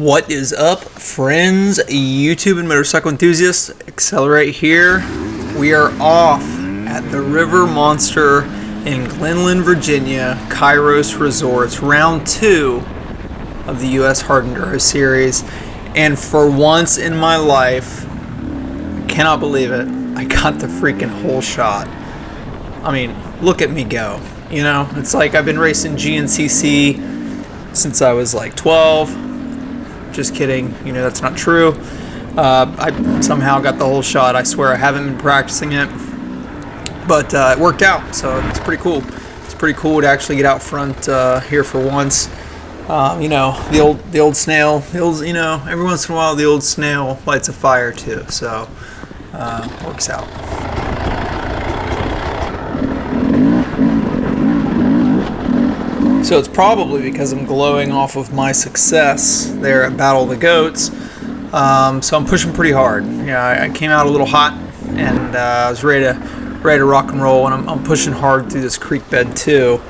What is up, friends, YouTube and motorcycle enthusiasts? Accelerate here. We are off at the River Monster in Glenlyn, Virginia, Kairos Resorts, round 2 of the US Hard Enduro series. And for once in my life, I cannot believe it, I got the freaking whole shot. I mean, look at me go. You know, it's like I've been racing GNCC since I was like 12. Just kidding, you know, that's not true. I somehow got the whole shot. I swear I haven't been practicing it, but it worked out, so it's pretty cool. It's pretty cool to actually get out front here for once. You know, the old snail, you know, every once in a while the old snail lights a fire too, so works out. So it's probably because I'm glowing off of my success there at Battle of the Goats. So I'm pushing pretty hard. Yeah, I came out a little hot, and I was ready to rock and roll, and I'm pushing hard through this creek bed too.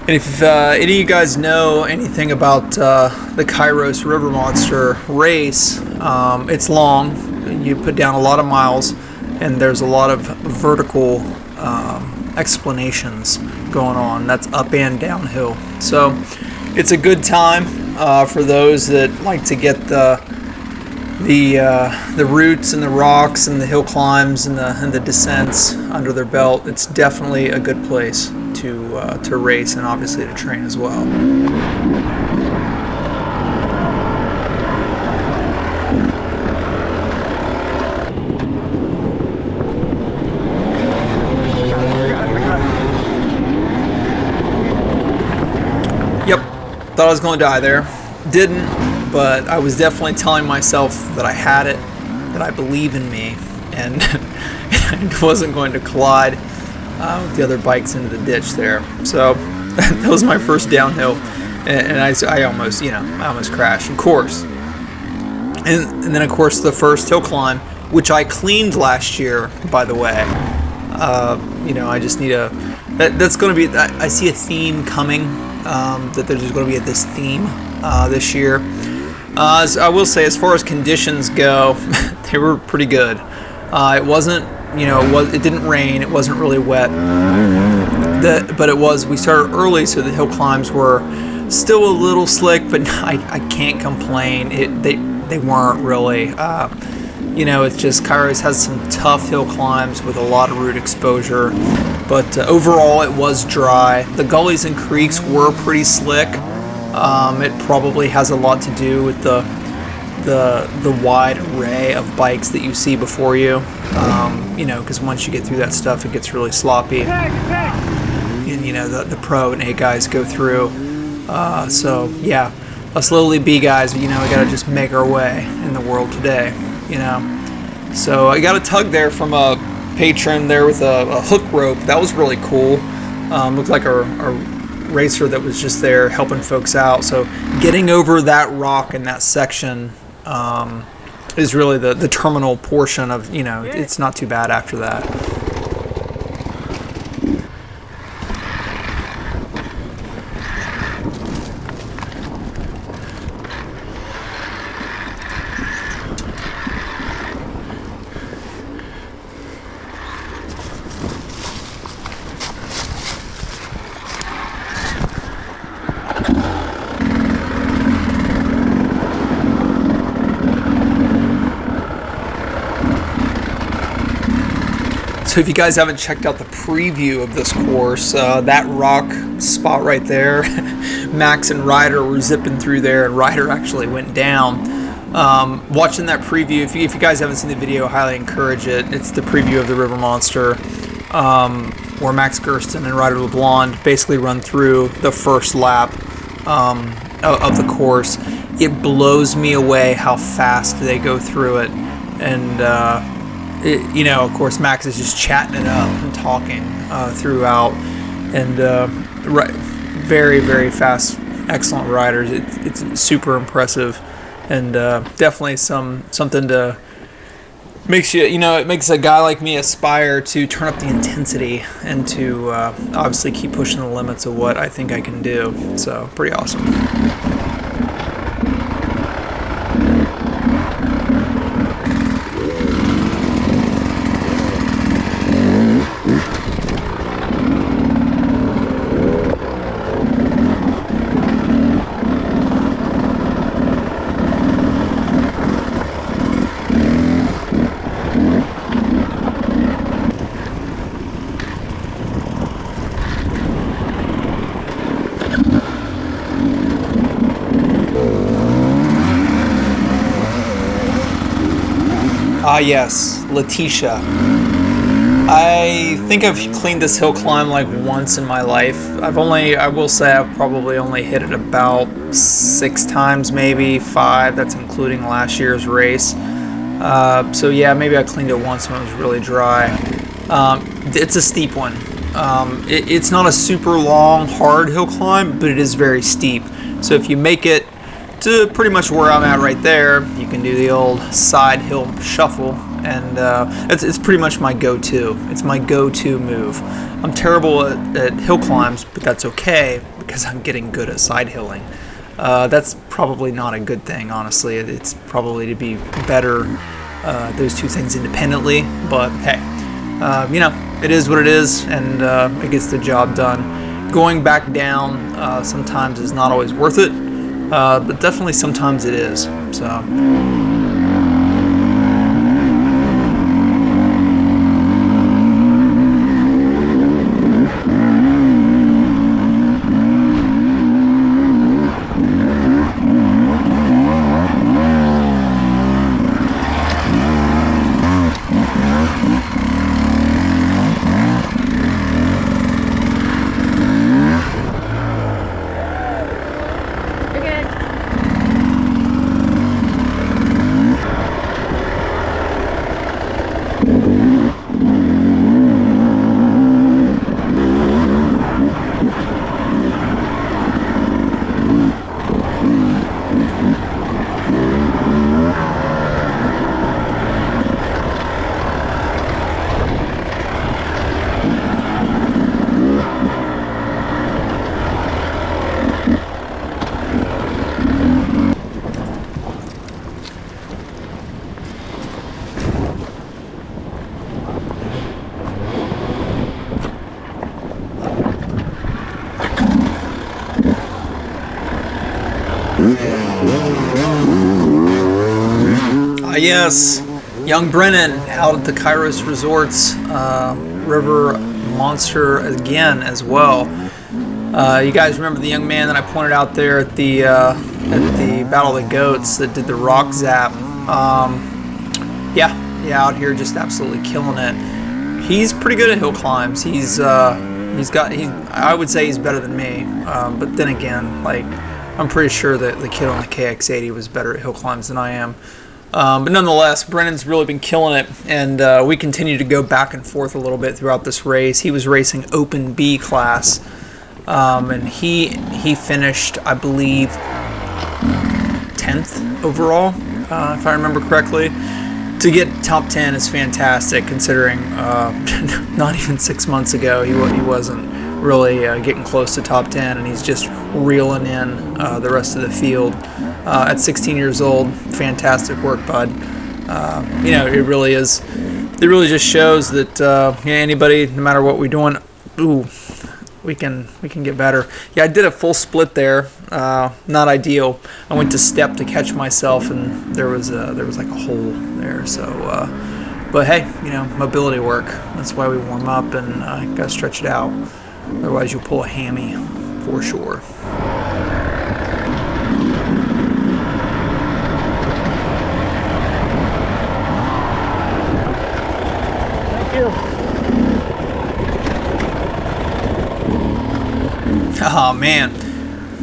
And if any of you guys know anything about the Kairos River Monster race, it's long. You put down a lot of miles, and there's a lot of vertical explanations going on. That's up and downhill, so it's a good time for those that like to get the roots and the rocks and the hill climbs and the descents under their belt. It's definitely a good place to race and obviously to train as well. Thought I was going to die there. Didn't, but I was definitely telling myself that I had it, that I believe in me, and I wasn't going to collide with the other bikes into the ditch there. So that was my first downhill, and I almost, you know, I almost crashed, of course. And then of course the first hill climb, which I cleaned last year, by the way. You know, I just need that's going to be, I see a theme coming. That there's going to be this theme this year. As I will say, as far as conditions go, they were pretty good. It wasn't, you know, it didn't rain. It wasn't really wet. But it was. We started early, so the hill climbs were still a little slick, but I can't complain. They weren't really. You know, it's just Kairos has some tough hill climbs with a lot of root exposure, but overall it was dry. The gullies and creeks were pretty slick. It probably has a lot to do with the wide array of bikes that you see before you. You know, because once you get through that stuff, it gets really sloppy. And you know, the pro and A guys go through. So yeah, us lowly B guys, you know, we gotta just make our way in the world today. You know, so I got a tug there from a patron there with a hook rope. That was really cool. Looked like a racer that was just there helping folks out. So getting over that rock in that section is really the terminal portion of, you know, it's not too bad after that. So if you guys haven't checked out the preview of this course, that rock spot right there, Max and Ryder were zipping through there, and Ryder actually went down. Watching that preview, if you guys haven't seen the video, I highly encourage it. It's the preview of the River Monster, where Max Gersten and Ryder LeBlond basically run through the first lap of the course. It blows me away how fast they go through it, and you know, of course, Max is just chatting it up and talking throughout, and very, very fast, excellent riders. It's super impressive, and definitely something to makes you, you know, it makes a guy like me aspire to turn up the intensity and to obviously keep pushing the limits of what I think I can do. So pretty awesome. Ah, yes, Letitia. I think I've cleaned this hill climb like once in my life. I will say I've probably only hit it about 6 times, maybe 5. That's including last year's race. So yeah, maybe I cleaned it once when it was really dry. It's a steep one. It's not a super long, hard hill climb, but it is very steep. So if you make it to pretty much where I'm at right there, you can do the old side hill shuffle, and it's pretty much my go-to. It's my go-to move. I'm terrible at hill climbs, but that's okay because I'm getting good at side hilling. That's probably not a good thing, honestly. It's probably to be better those two things independently, but hey, you know, it is what it is, and it gets the job done. Going back down sometimes is not always worth it, but definitely sometimes it is. So. Yes, young Brennan out at the Kairos Resorts River Monster again as well. You guys remember the young man that I pointed out there at the Battle of the Goats that did the rock zap? Yeah, out here just absolutely killing it. He's pretty good at hill climbs. I would say he's better than me, but then again, like, I'm pretty sure that the kid on the KX80 was better at hill climbs than I am. But nonetheless, Brennan's really been killing it, and we continue to go back and forth a little bit throughout this race. He was racing Open B class, and he finished, I believe, 10th overall, if I remember correctly. To get top 10 is fantastic, considering not even 6 months ago he wasn't really getting close to top 10, and he's just reeling in the rest of the field. At 16 years old, fantastic work, bud. You know, it really is. It really just shows that anybody, no matter what we're doing, we can get better. Yeah, I did a full split there. Not ideal. I went to step to catch myself, and there was like a hole there. So, but hey, you know, mobility work. That's why we warm up and gotta stretch it out. Otherwise, you'll pull a hammy for sure. Oh man,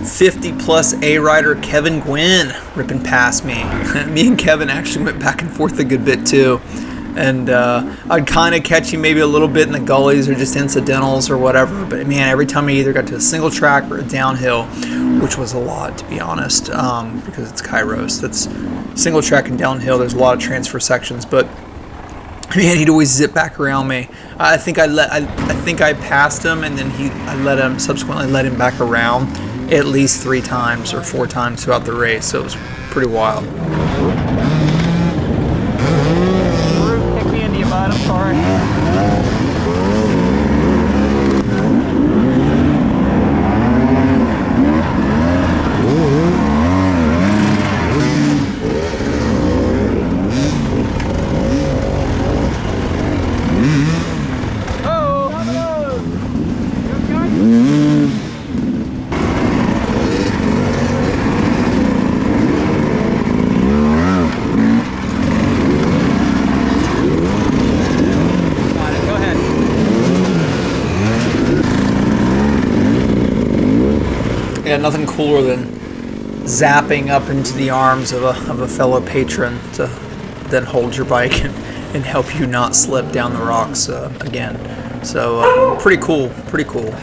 50 plus A rider Kevin Gwynn ripping past me. Me and Kevin actually went back and forth a good bit too, and I'd kind of catch him maybe a little bit in the gullies or just incidentals or whatever, but man, every time I either got to a single track or a downhill, which was a lot to be honest, because it's Kairos. That's single track and downhill. There's a lot of transfer sections, but man, he'd always zip back around me. I think I passed him, and then I subsequently let him back around at least 3 times or 4 times throughout the race. So it was pretty wild. Kick me into your butt, I'm sorry. Yeah, nothing cooler than zapping up into the arms of a fellow patron to then hold your bike and help you not slip down the rocks again. So pretty cool, pretty cool.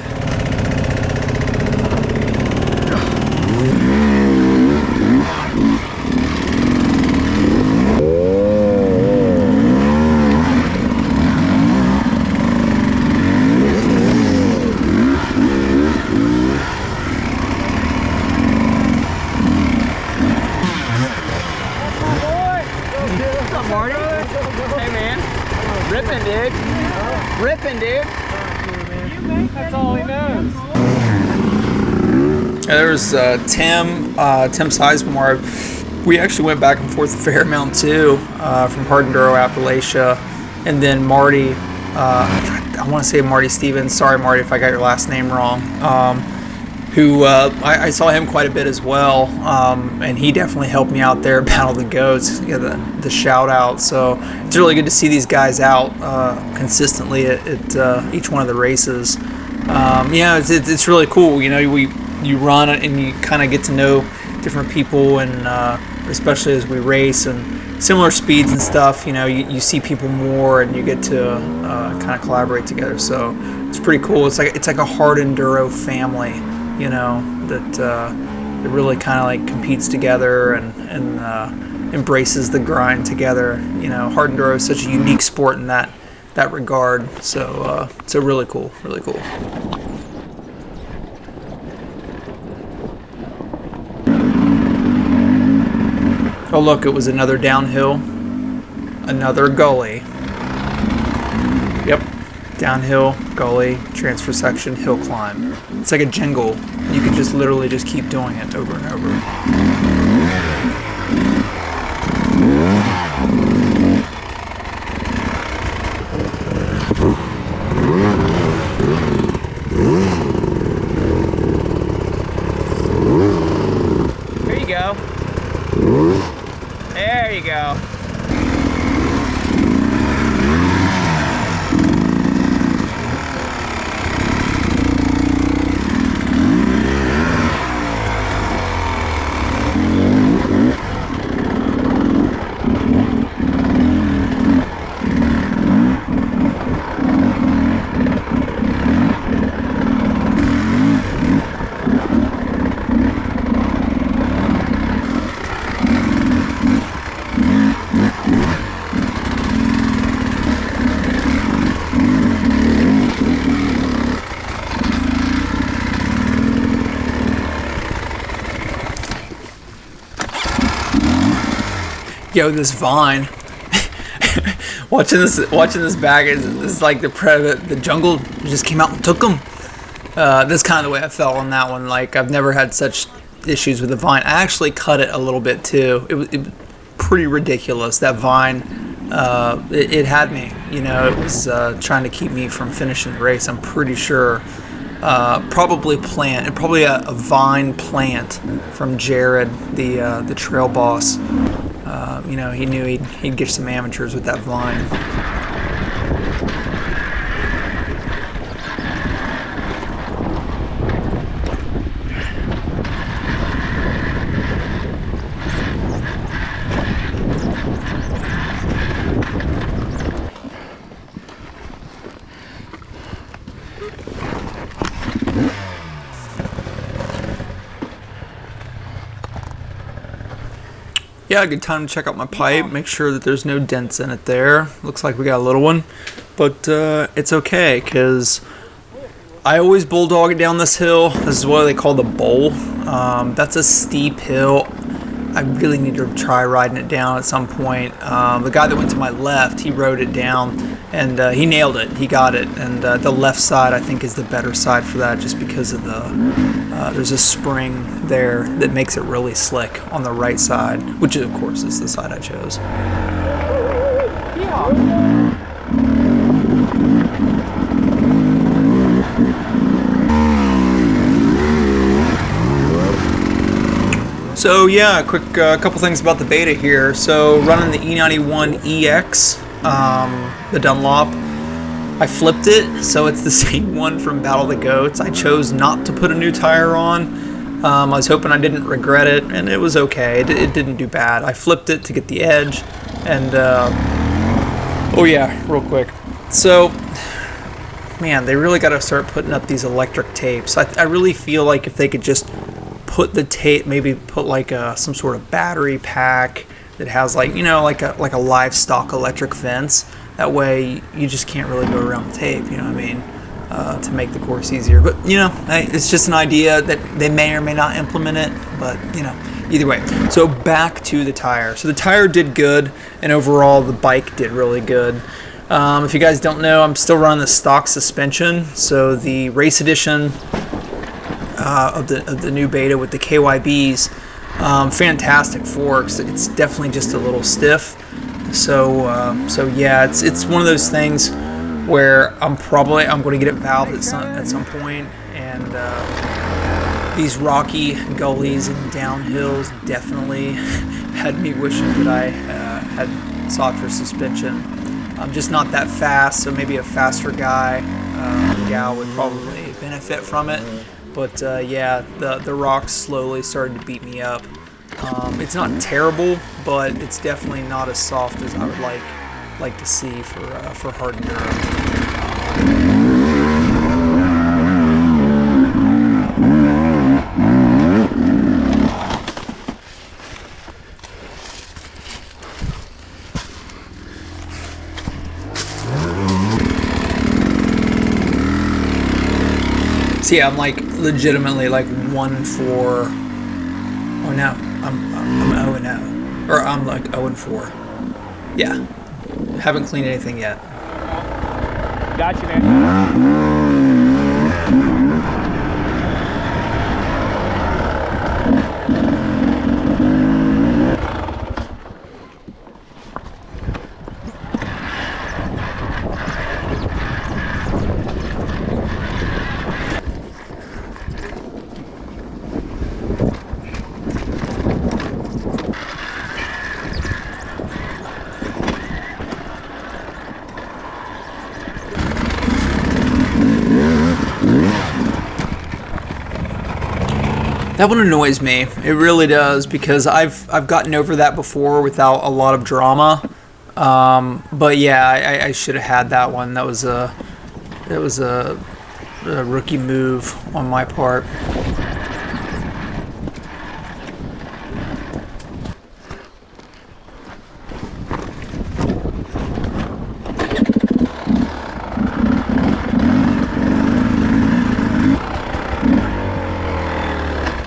Ripping, dude. Ripping, dude. That's all he knows. There's Tim Sizemore. We actually went back and forth a fair amount too, from Hard Enduro Appalachia, and then Marty. I want to say Marty Stevens. Sorry, Marty, if I got your last name wrong. Who I saw him quite a bit as well, and he definitely helped me out there, Battle the Goats, get the shout out. So it's really good to see these guys out consistently at each one of the races. Yeah, it's really cool. You know, you run and you kind of get to know different people, and especially as we race and similar speeds and stuff. You know, you see people more, and you get to kind of collaborate together. So it's pretty cool. It's like a hard enduro family. You know, that it really kind of like competes together and embraces the grind together. You know, hard enduro is such a unique sport in that regard. So really cool, really cool. Oh look, it was another downhill, another gully. Yep. Downhill, gully, transfer section, hill climb. It's like a jingle. You can just literally just keep doing it over and over. There you go. There you go. Yo, this vine. watching this back is like the jungle just came out and took them. That's kind of the way I felt on that one. Like, I've never had such issues with the vine. I actually cut it a little bit too. It was pretty ridiculous. That vine, it had me. You know, it was trying to keep me from finishing the race. I'm pretty sure. Probably a vine plant from Jared, the trail boss. You know, he knew he'd get some amateurs with that vine. Yeah, good time to check out my pipe, make sure that there's no dents in it there. Looks like we got a little one, but it's okay, because I always bulldog it down this hill. This is what they call the bowl. That's a steep hill. I really need to try riding it down at some point. The guy that went to my left, he rode it down, and he nailed it. He got it, and the left side, I think, is the better side for that, just because of there's a spring there that makes it really slick on the right side, which of course is the side I chose. So yeah, quick couple things about the beta here. So running the E91EX, the Dunlop. I flipped it, so it's the same one from Battle of the Goats. I chose not to put a new tire on. I was hoping I didn't regret it, and it was okay. It didn't do bad. I flipped it to get the edge, and oh yeah, real quick. So, man, they really got to start putting up these electric tapes. I really feel like if they could just put the tape, maybe put like some sort of battery pack that has like, you know, like a livestock electric fence. That way you just can't really go around the tape, you know what I mean, to make the course easier. But, you know, it's just an idea that they may or may not implement it, but, you know, either way. So back to the tire. So the tire did good, and overall the bike did really good. If you guys don't know, I'm still running the stock suspension. So the race edition of the new beta with the KYBs, fantastic forks. It's definitely just a little stiff. So yeah, it's one of those things where I'm going to get it valved at some point, and these rocky gullies and downhills definitely had me wishing that I had softer suspension. I'm just not that fast, so maybe a faster guy or gal would probably benefit from it. But yeah, the rocks slowly started to beat me up. It's not terrible, but it's definitely not as soft as I would like to see for hard enduro. So yeah, I'm like legitimately like 1-4. Oh no, I'm 0-0, or I'm like 0-4. Yeah, haven't cleaned anything yet. Got you, man. That one annoys me. It really does, because I've gotten over that before without a lot of drama. But yeah, I should have had that one. That was a rookie move on my part.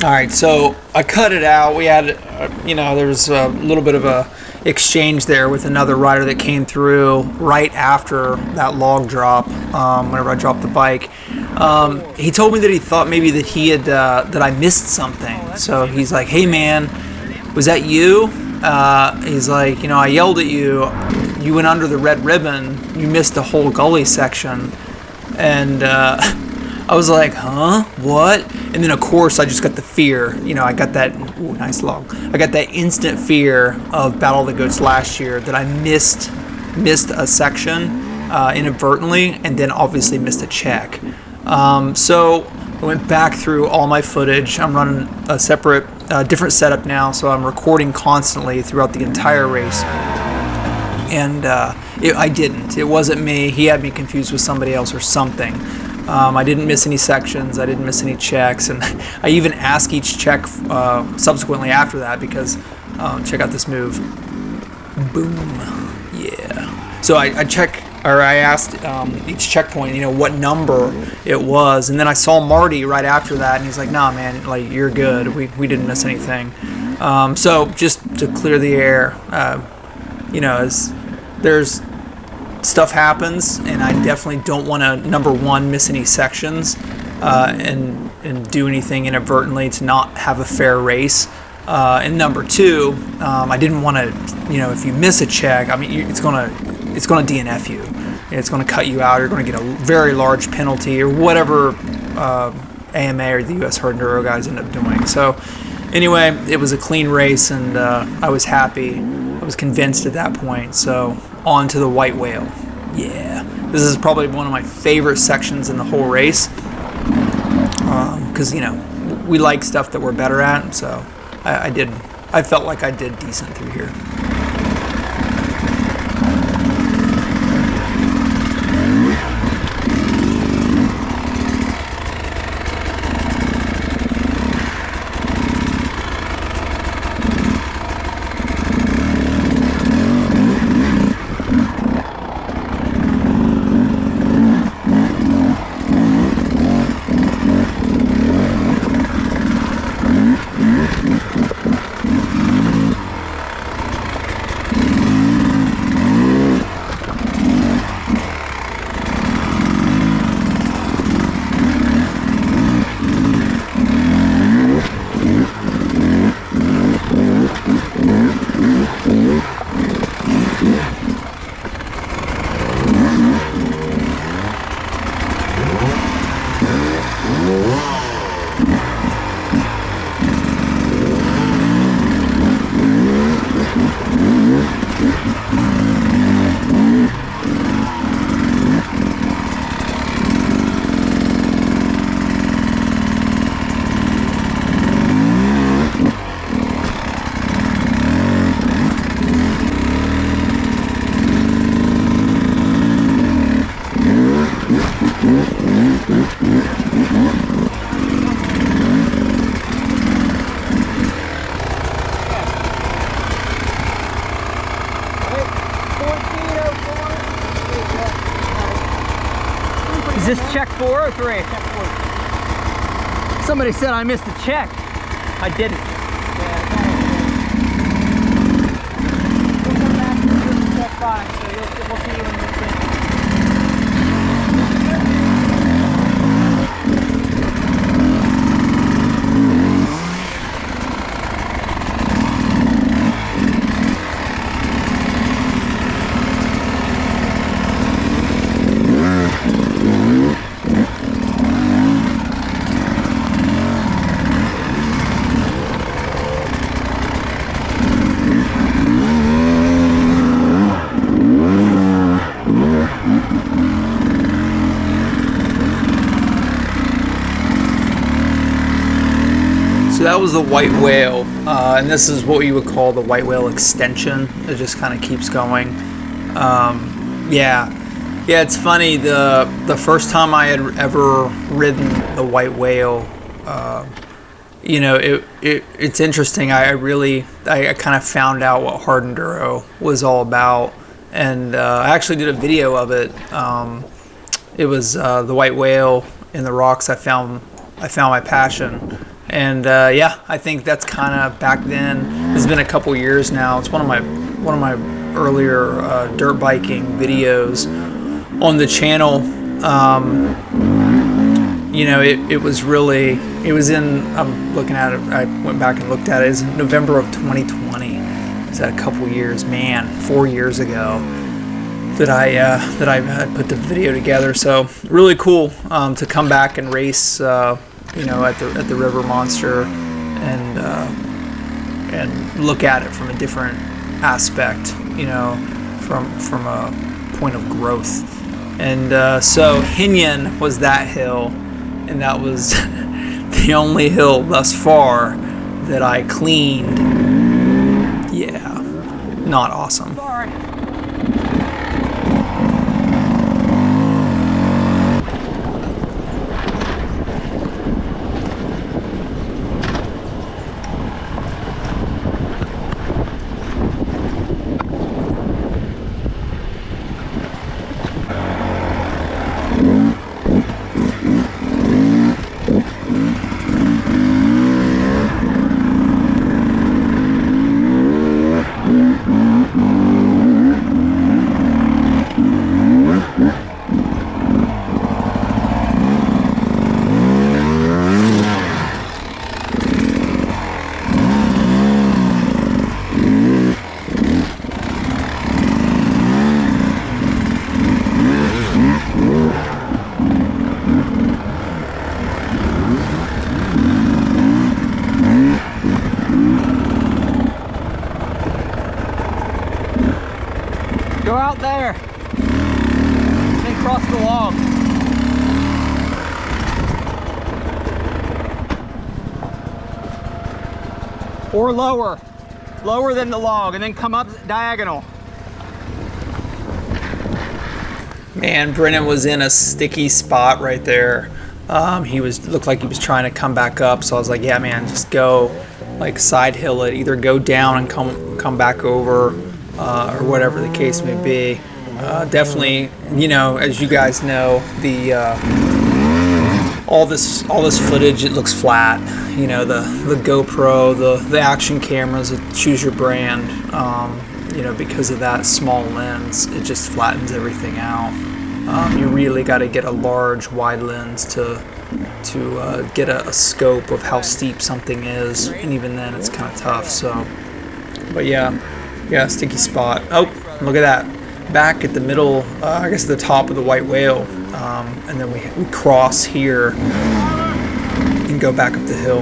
All right, so I cut it out. We had, there was a little bit of a exchange there with another rider that came through right after that log drop. Whenever I dropped the bike, he told me that he thought maybe that he had that I missed something. So he's like, "Hey man, was that you?" He's like, "I yelled at you. You went under the red ribbon. You missed a whole gully section," and I was like, huh? What? And then, of course, I just got the fear. I got that, ooh, nice log. I got that instant fear of Battle of the Goats last year that I missed a section inadvertently, and then obviously missed a check. So I went back through all my footage. I'm running a separate, different setup now, so I'm recording constantly throughout the entire race. And I didn't. It wasn't me. He had me confused with somebody else or something. I didn't miss any sections. I didn't miss any checks, and I even asked each check subsequently after that, because check out this move. Boom. Yeah. So I asked each checkpoint, what number it was, and then I saw Marty right after that, and he's like, "Nah, man, like you're good. We didn't miss anything." So just to clear the air, as there's stuff happens, and I definitely don't want to, number one, miss any sections and do anything inadvertently to not have a fair race. And number two, I didn't want to, if you miss a check, I mean, it's gonna DNF you. It's gonna cut you out. You're gonna get a very large penalty or whatever AMA or the US Hard Enduro guys end up doing. So anyway, it was a clean race, and I was happy. I was convinced at that point. So on to the white whale. Yeah, this is probably one of my favorite sections in the whole race, because we like stuff that we're better at. So I felt like I did decent through here. Is this check 4 or 3? Check 4. Somebody said I missed a check. I didn't. We'll come back and do check 5, so we'll see you in the thing. So that was the white whale, and this is what you would call the white whale extension. It just kind of keeps going. Yeah, it's funny. The first time I had ever ridden the white whale, you know, it's interesting. I kind of found out what hard enduro was all about, and I actually did a video of it. It was the white whale in the rocks. I found my passion. And yeah, I think that's kind of back then. It's been a couple years now. It's one of my earlier dirt biking videos on the channel. You know, it was in. I'm looking at it. I went back and looked at it. It's November of 2020. Is that a couple years? Man, 4 years ago that I had put the video together. So really cool to come back and race. You know, at the River Monster, and look at it from a different aspect. You know, from a point of growth. And so Hinyon was that hill, and that was the only hill thus far that I cleaned. Yeah, not awesome. Sorry. Go out there. Then cross the log. or lower. Lower than the log, and then come up diagonal. Man, Brennan was in a sticky spot right there. He looked like he was trying to come back up, so I was like, yeah, man, just go, like, side hill it. Either go down and come back over, or whatever the case may be. Definitely, you know, as you guys know, the all this footage, it looks flat. You know, the GoPro, the action cameras, choose your brand. You know, because of that small lens, it just flattens everything out. You really got to get a large wide lens to get a scope of how steep something is, and even then it's kind of tough. So, but yeah, sticky spot. Oh, look at that, back at the middle, I guess the top of the white whale, and then we cross here and go back up the hill.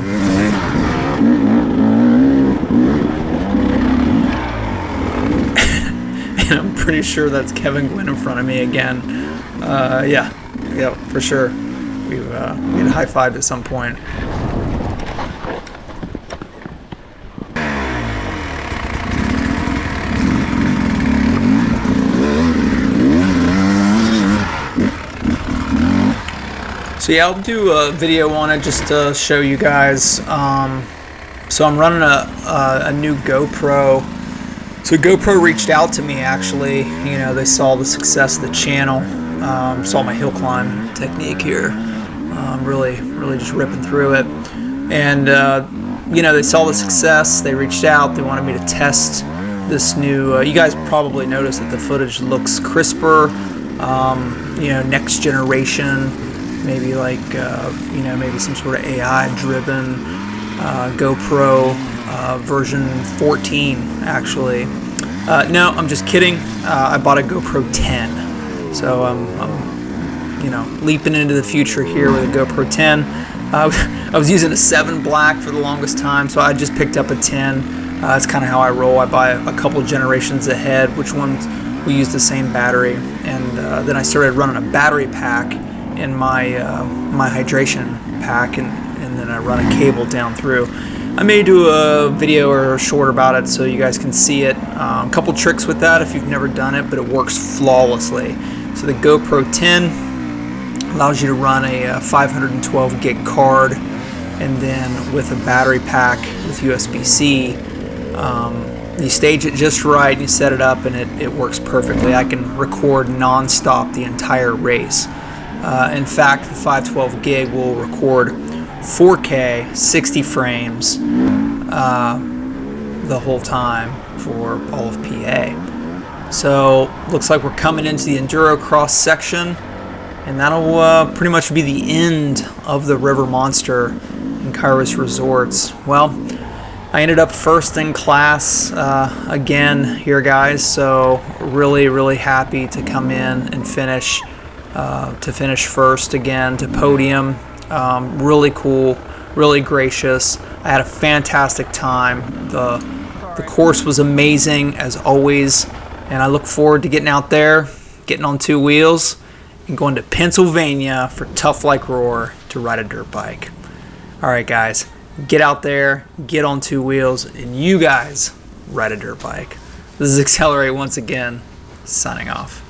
And I'm pretty sure that's Kevin Gwynn in front of me again. Yeah, for sure. We had high-fived at some point. So yeah, I'll do a video on it just to show you guys. So I'm running a new GoPro. So GoPro reached out to me, actually. You know, they saw the success of the channel, saw my hill climb technique here, really just ripping through it. And, you know, they saw the success, they reached out, they wanted me to test this new, you guys probably noticed that the footage looks crisper, you know, next generation, maybe like, you know, maybe some sort of AI-driven GoPro version 14, actually. No, I'm just kidding. I bought a GoPro 10, so I'm you know, leaping into the future here with a GoPro 10. I was using a 7 black for the longest time, so I just picked up a 10. That's kind of how I roll. I buy a couple generations ahead, which ones we use the same battery, and then I started running a battery pack in my my hydration pack, and then I run a cable down through. I may do a video or a short about it so you guys can see it. A couple tricks with that if you've never done it, but it works flawlessly. So the GoPro 10 allows you to run a 512 gig card, and then with a battery pack with USB-C, you stage it just right, you set it up, and it works perfectly. I can record non-stop the entire race. In fact, the 512 gig will record 4K 60 frames the whole time for all of PA. So looks like we're coming into the Enduro Cross section, and that'll pretty much be the end of the River Monster in Kairos Resorts. Well, I ended up first in class again here, guys, so really happy to come in and finish first again to podium. Really cool, really gracious. I had a fantastic time. The course was amazing as always, and I look forward to getting out there, getting on 2 wheels, and going to Pennsylvania for Tough Like Roar to ride a dirt bike. All right, guys, get out there, get on 2 wheels, and you guys ride a dirt bike. This is Accelerate once again, signing off.